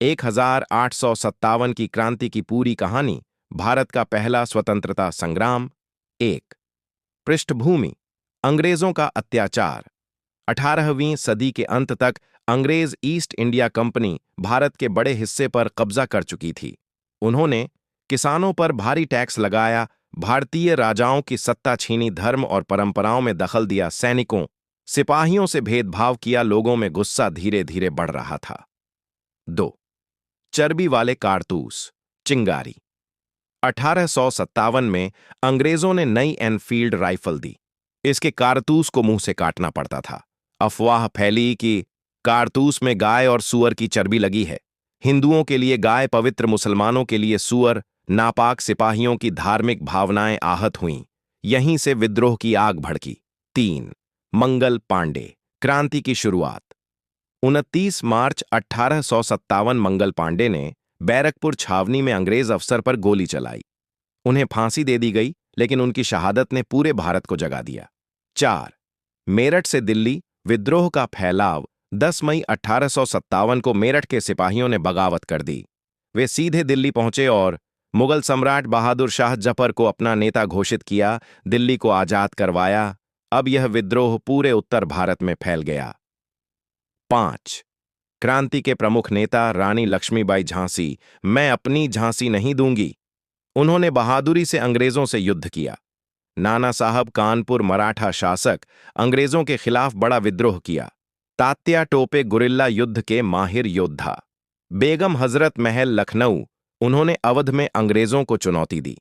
1857 की क्रांति की पूरी कहानी, भारत का पहला स्वतंत्रता संग्राम। एक, पृष्ठभूमि, अंग्रेजों का अत्याचार। 18वीं सदी के अंत तक अंग्रेज ईस्ट इंडिया कंपनी भारत के बड़े हिस्से पर कब्जा कर चुकी थी। उन्होंने किसानों पर भारी टैक्स लगाया, भारतीय राजाओं की सत्ता छीनी, धर्म और परंपराओं में दखल दिया, सैनिकों सिपाहियों से भेदभाव किया। लोगों में गुस्सा धीरे धीरे बढ़ रहा था। 2, चर्बी वाले कारतूस, चिंगारी। 1857 में अंग्रेजों ने नई एनफील्ड राइफल दी। इसके कारतूस को मुंह से काटना पड़ता था। अफवाह फैली कि कारतूस में गाय और सूअर की चर्बी लगी है। हिंदुओं के लिए गाय पवित्र, मुसलमानों के लिए सूअर नापाक। सिपाहियों की धार्मिक भावनाएं आहत हुईं। यहीं से विद्रोह की आग भड़की। 3, मंगल पांडे, क्रांति की शुरुआत। 29 मार्च 1857 मंगल पांडे ने बैरकपुर छावनी में अंग्रेज अफसर पर गोली चलाई। उन्हें फांसी दे दी गई, लेकिन उनकी शहादत ने पूरे भारत को जगा दिया। 4, मेरठ से दिल्ली विद्रोह का फैलाव। 10 मई 1857 को मेरठ के सिपाहियों ने बगावत कर दी। वे सीधे दिल्ली पहुंचे और मुगल सम्राट बहादुर शाह जफर को अपना नेता घोषित किया, दिल्ली को आजाद करवाया। अब यह विद्रोह पूरे उत्तर भारत में फैल गया। 5, क्रांति के प्रमुख नेता रानी लक्ष्मीबाई झांसी। मैं अपनी झांसी नहीं दूंगी। उन्होंने बहादुरी से अंग्रेजों से युद्ध किया। नाना साहब कानपुर मराठा शासक, अंग्रेजों के खिलाफ बड़ा विद्रोह किया। तात्या टोपे गुरिल्ला युद्ध के माहिर योद्धा। बेगम हजरत महल लखनऊ, उन्होंने अवध में अंग्रेजों को चुनौती दी।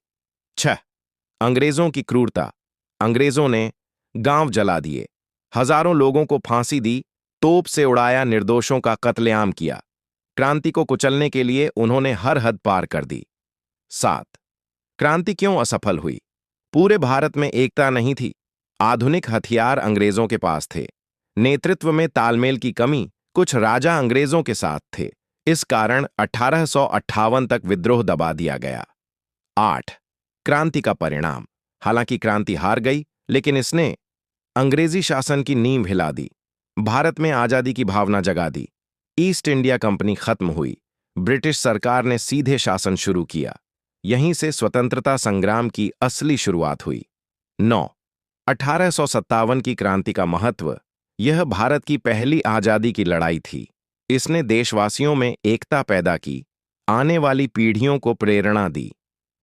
6, अंग्रेजों की क्रूरता। अंग्रेजों ने गांव जला दिए, हजारों लोगों को फांसी दी, तोप से उड़ाया, निर्दोषों का कत्लेआम किया। क्रांति को कुचलने के लिए उन्होंने हर हद पार कर दी। 7, क्रांति क्यों असफल हुई? पूरे भारत में एकता नहीं थी। आधुनिक हथियार अंग्रेजों के पास थे, नेतृत्व में तालमेल की कमी। कुछ राजा अंग्रेजों के साथ थे। इस कारण 1858 तक विद्रोह दबा दिया गया। 8, क्रांति का परिणाम। हालांकि क्रांति हार गई, लेकिन इसने अंग्रेजी शासन की नींव हिला दी, भारत में आजादी की भावना जगा दी। ईस्ट इंडिया कंपनी खत्म हुई, ब्रिटिश सरकार ने सीधे शासन शुरू किया। यहीं से स्वतंत्रता संग्राम की असली शुरुआत हुई। 9, 1857 की क्रांति का महत्व। यह भारत की पहली आजादी की लड़ाई थी। इसने देशवासियों में एकता पैदा की, आने वाली पीढ़ियों को प्रेरणा दी।